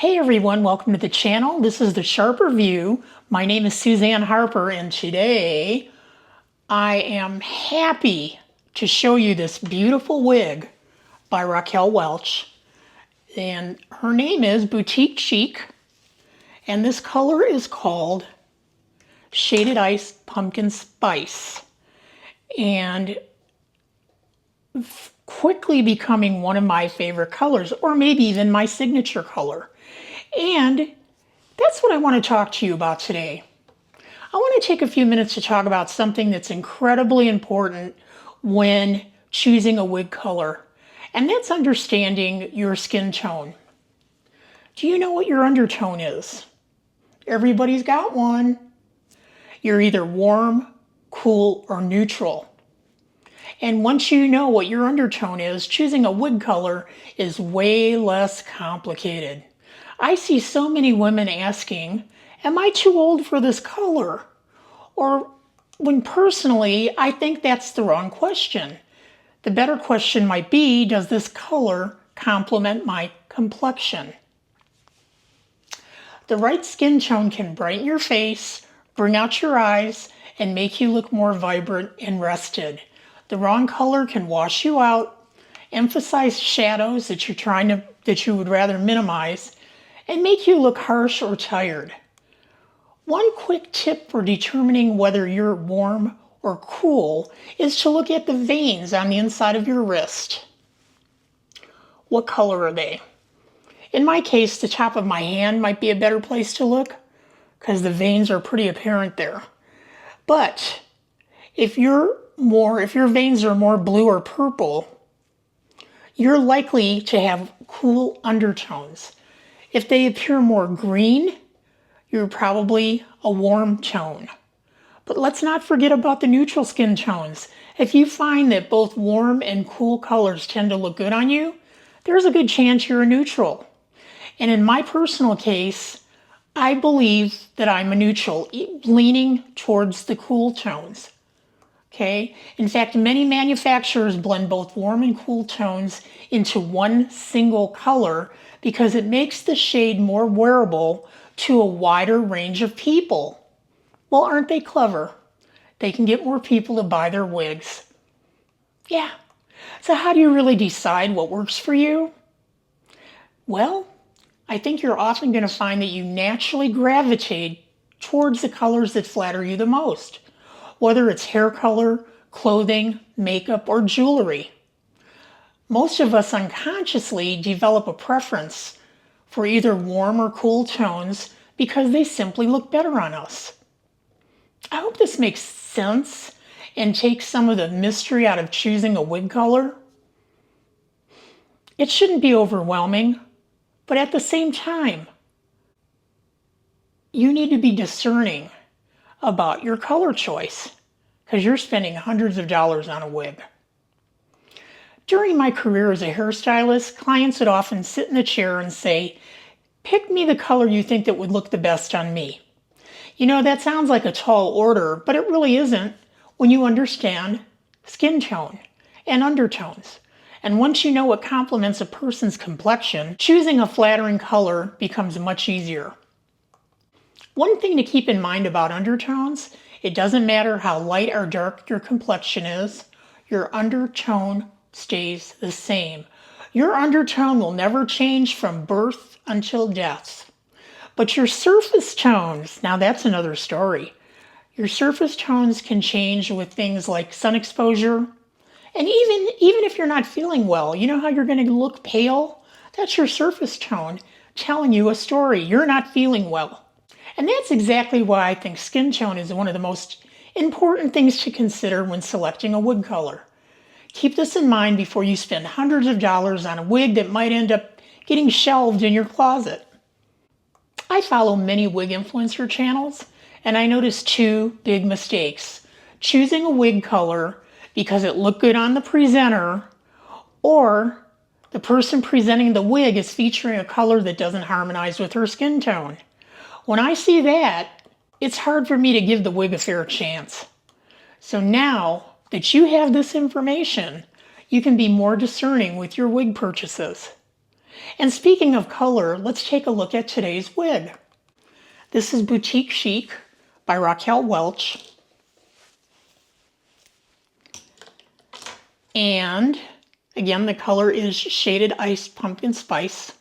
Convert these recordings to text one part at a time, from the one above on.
Hey everyone, welcome to the channel. This is the Sharper View. My name is Suzanne Harper and today I am happy to show you this beautiful wig by Raquel Welch. And her name is Boutique Chic and this color is called Shaded Ice Pumpkin Spice. And quickly becoming one of my favorite colors, or maybe even my signature color. And that's what I want to talk to you about today. I want to take a few minutes to talk about something that's incredibly important when choosing a wig color, and that's understanding your skin tone. Do you know what your undertone is? Everybody's got one. You're either warm, cool, or neutral. And once you know what your undertone is, choosing a wig color is way less complicated. I see so many women asking, am I too old for this color? Or when personally, I think that's the wrong question. The better question might be, does this color complement my complexion? The right skin tone can brighten your face, bring out your eyes, and make you look more vibrant and rested. The wrong color can wash you out, emphasize shadows that you would rather minimize, and make you look harsh or tired. One quick tip for determining whether you're warm or cool is to look at the veins on the inside of your wrist. What color are they? In my case, the top of my hand might be a better place to look because the veins are pretty apparent there. But if your veins are more blue or purple, you're likely to have cool undertones. If they appear more green, you're probably a warm tone. But let's not forget about the neutral skin tones. If you find that both warm and cool colors tend to look good on you, there's a good chance you're a neutral. And in my personal case, I believe that I'm a neutral, leaning towards the cool tones. Okay? In fact, many manufacturers blend both warm and cool tones into one single color because it makes the shade more wearable to a wider range of people. Well, aren't they clever? They can get more people to buy their wigs. Yeah. So how do you really decide what works for you? Well, I think you're often going to find that you naturally gravitate towards the colors that flatter you the most, whether it's hair color, clothing, makeup, or jewelry. Most of us unconsciously develop a preference for either warm or cool tones because they simply look better on us. I hope this makes sense and takes some of the mystery out of choosing a wig color. It shouldn't be overwhelming, but at the same time, you need to be discerning about your color choice because you're spending hundreds of dollars on a wig. During my career as a hairstylist, clients would often sit in the chair and say, pick me the color you think that would look the best on me. You know, that sounds like a tall order, but it really isn't when you understand skin tone and undertones. And once you know what complements a person's complexion, choosing a flattering color becomes much easier. One thing to keep in mind about undertones, it doesn't matter how light or dark your complexion is, your undertone stays the same. Your undertone will never change from birth until death. But your surface tones, now that's another story. Your surface tones can change with things like sun exposure. And even if you're not feeling well, you know how you're going to look pale? That's your surface tone telling you a story. You're not feeling well. And that's exactly why I think skin tone is one of the most important things to consider when selecting a wig color. Keep this in mind before you spend hundreds of dollars on a wig that might end up getting shelved in your closet. I follow many wig influencer channels, and I noticed two big mistakes. Choosing a wig color because it looked good on the presenter, or the person presenting the wig is featuring a color that doesn't harmonize with her skin tone. When I see that, it's hard for me to give the wig a fair chance. So now that you have this information, you can be more discerning with your wig purchases. And speaking of color, let's take a look at today's wig. This is Boutique Chic by Raquel Welch. And again, the color is Shaded Ice Pumpkin Spice.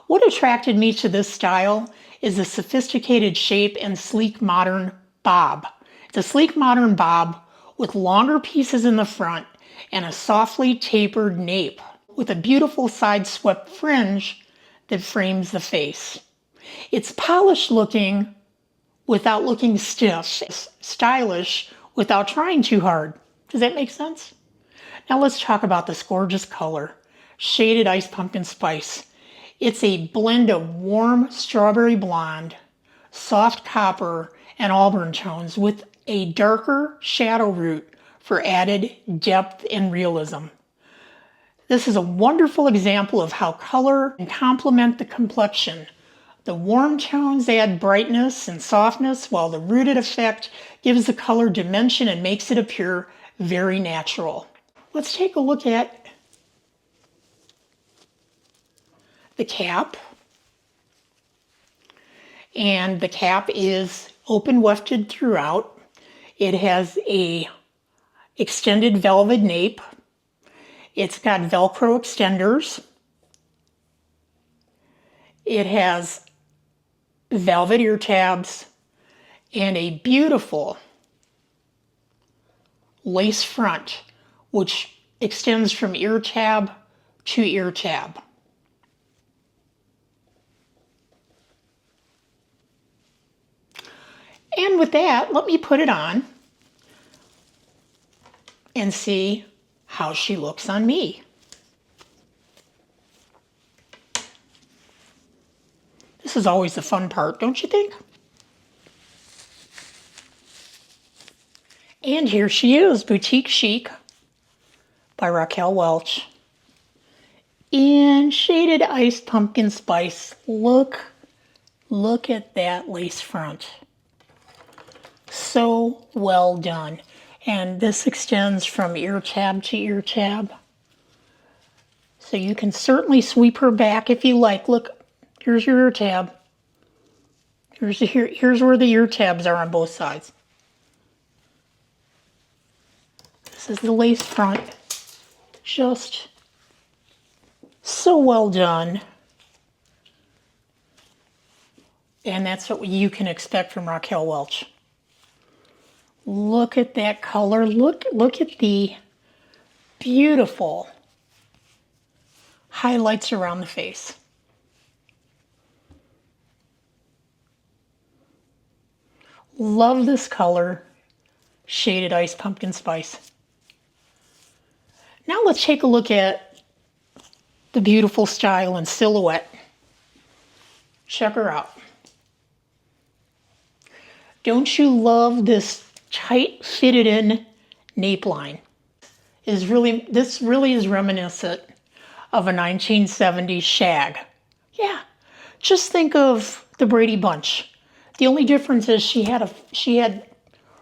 What attracted me to this style is the sophisticated shape and sleek modern bob. It's a sleek modern bob with longer pieces in the front and a softly tapered nape with a beautiful side swept fringe that frames the face. It's polished looking without looking stiff, stylish without trying too hard. Does that make sense? Now let's talk about this gorgeous color, Shaded Ice Pumpkin Spice. It's a blend of warm strawberry blonde, soft copper, and auburn tones with a darker shadow root for added depth and realism. This is a wonderful example of how color can complement the complexion. The warm tones add brightness and softness, while the rooted effect gives the color dimension and makes it appear very natural. Let's take a look at the cap. And the cap is open wefted throughout. It has a extended velvet nape. It's got Velcro extenders. It has velvet ear tabs and a beautiful lace front, which extends from ear tab to ear tab. And with that, let me put it on and see how she looks on me. This is always the fun part, don't you think? And here she is, Boutique Chic by Raquel Welch in Shaded Ice Pumpkin Spice. Look at that lace front. So well done. And this extends from ear tab to ear tab. So you can certainly sweep her back if you like. Look, here's your ear tab. Here's where the ear tabs are on both sides. This is the lace front. Just so well done. And that's what you can expect from Raquel Welch. Look at that color. Look at the beautiful highlights around the face. Love this color, Shaded Ice Pumpkin Spice. Now let's take a look at the beautiful style and silhouette. Check her out. Don't you love this tight fitted in nape line? This really is reminiscent of a 1970s shag. Yeah, just think of the Brady Bunch. The only difference is she had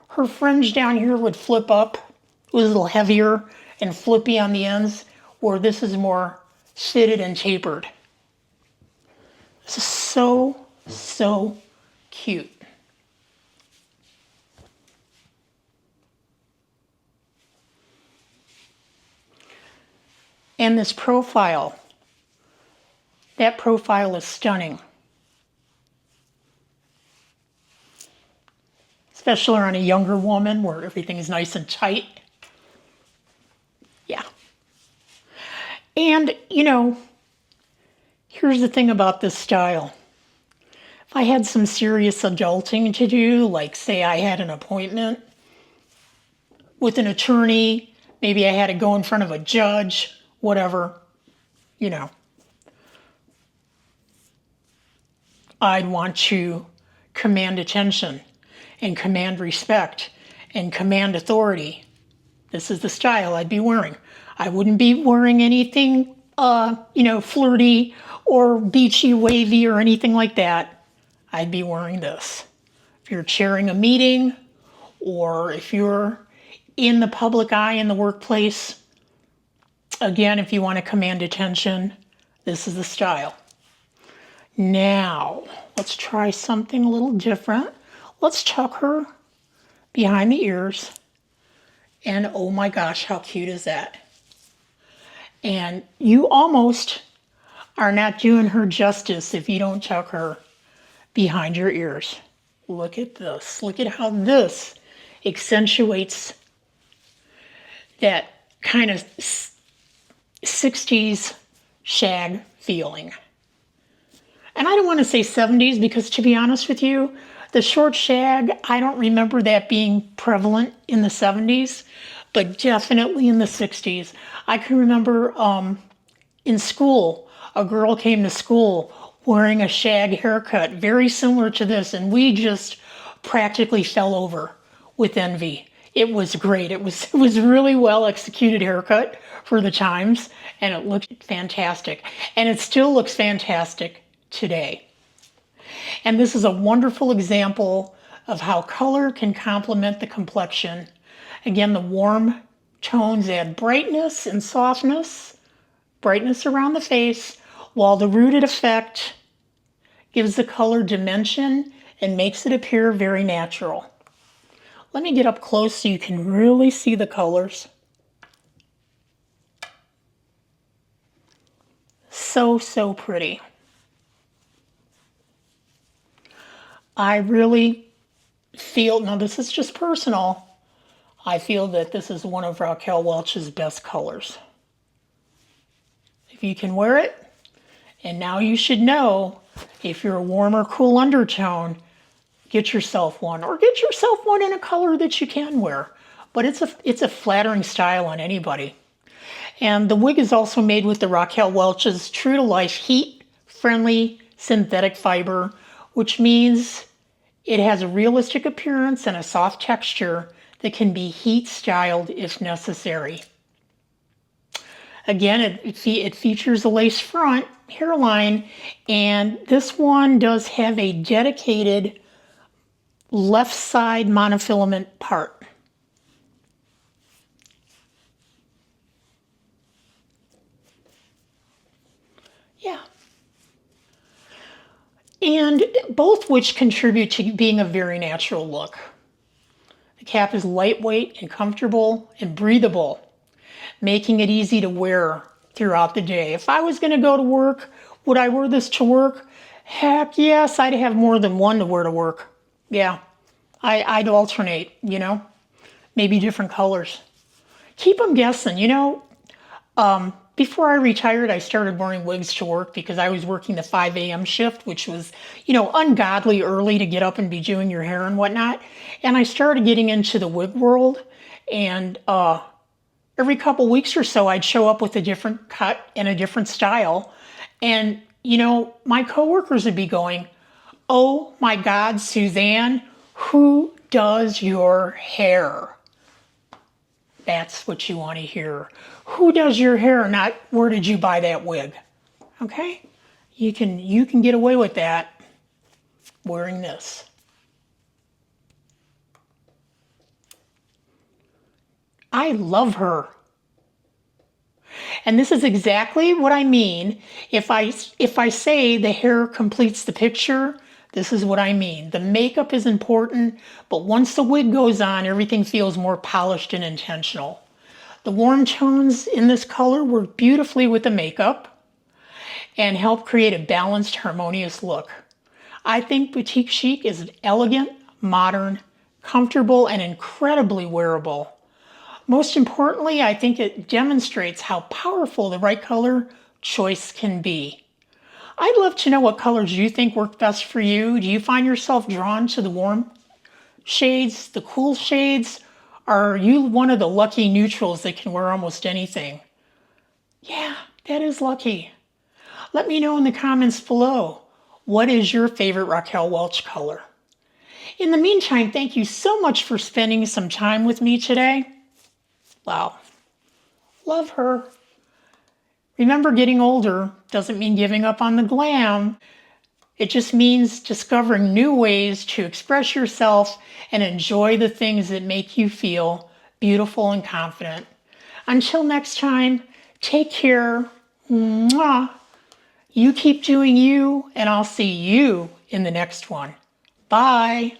her fringe down here would flip up. It was a little heavier and flippy on the ends, where this is more fitted and tapered. This is so cute. And this profile, that profile is stunning. Especially on a younger woman where everything is nice and tight. Yeah. And, you know, here's the thing about this style. If I had some serious adulting to do, like say I had an appointment with an attorney, maybe I had to go in front of a judge, whatever, you know, I'd want to command attention and command respect and command authority. This is the style I'd be wearing. I wouldn't be wearing anything, flirty or beachy, wavy or anything like that. I'd be wearing this. If you're chairing a meeting or if you're in the public eye in the workplace, again, if you want to command attention, This is the style. Now, let's try something a little different. Let's tuck her behind the ears. And oh my gosh, how cute is that? And you almost are not doing her justice if you don't tuck her behind your ears. Look at this. Look at how this accentuates that kind of 60s shag feeling. And I don't want to say 70s because, to be honest with you, the short shag, I don't remember that being prevalent in the 70s, but definitely in the 60s. I can remember in school, a girl came to school wearing a shag haircut, very similar to this, and we just practically fell over with envy. It was great. It was really well executed haircut for the times, and it looked fantastic. And it still looks fantastic today. And this is a wonderful example of how color can complement the complexion. Again, the warm tones add brightness and softness, brightness around the face, while the rooted effect gives the color dimension and makes it appear very natural. Let me get up close so you can really see the colors. So pretty. I really feel, now this is just personal, I feel that this is one of Raquel Welch's best colors. If you can wear it, and now you should know, if you're a warm or cool undertone, get yourself one, or get yourself one in a color that you can wear. But it's a flattering style on anybody. And the wig is also made with the Raquel Welch's True to Life heat-friendly synthetic fiber, which means it has a realistic appearance and a soft texture that can be heat-styled if necessary. Again, it features a lace front hairline, and this one does have a dedicated left side monofilament part. Yeah. And both which contribute to being a very natural look. The cap is lightweight and comfortable and breathable, making it easy to wear throughout the day. If I was going to go to work, would I wear this to work? Heck yes, I'd have more than one to wear to work. Yeah, I'd alternate, you know, maybe different colors. Keep them guessing, you know. Before I retired, I started wearing wigs to work because I was working the 5 a.m. shift, which was, you know, ungodly early to get up and be doing your hair and whatnot. And I started getting into the wig world, and every couple weeks or so, I'd show up with a different cut and a different style. And, you know, my coworkers would be going, "Oh my God, Suzanne, who does your hair?" That's what you want to hear. Who does your hair, not where did you buy that wig? Okay? You can get away with that wearing this. I love her. And this is exactly what I mean. If I say the hair completes the picture, this is what I mean. The makeup is important, but once the wig goes on, everything feels more polished and intentional. The warm tones in this color work beautifully with the makeup and help create a balanced, harmonious look. I think Boutique Chic is elegant, modern, comfortable, and incredibly wearable. Most importantly, I think it demonstrates how powerful the right color choice can be. I'd love to know what colors you think work best for you. Do you find yourself drawn to the warm shades, the cool shades? Or are you one of the lucky neutrals that can wear almost anything? Yeah, that is lucky. Let me know in the comments below. What is your favorite Raquel Welch color? In the meantime, thank you so much for spending some time with me today. Wow, love her. Remember, getting older doesn't mean giving up on the glam. It just means discovering new ways to express yourself and enjoy the things that make you feel beautiful and confident. Until next time, take care. Mwah. You keep doing you, and I'll see you in the next one. Bye.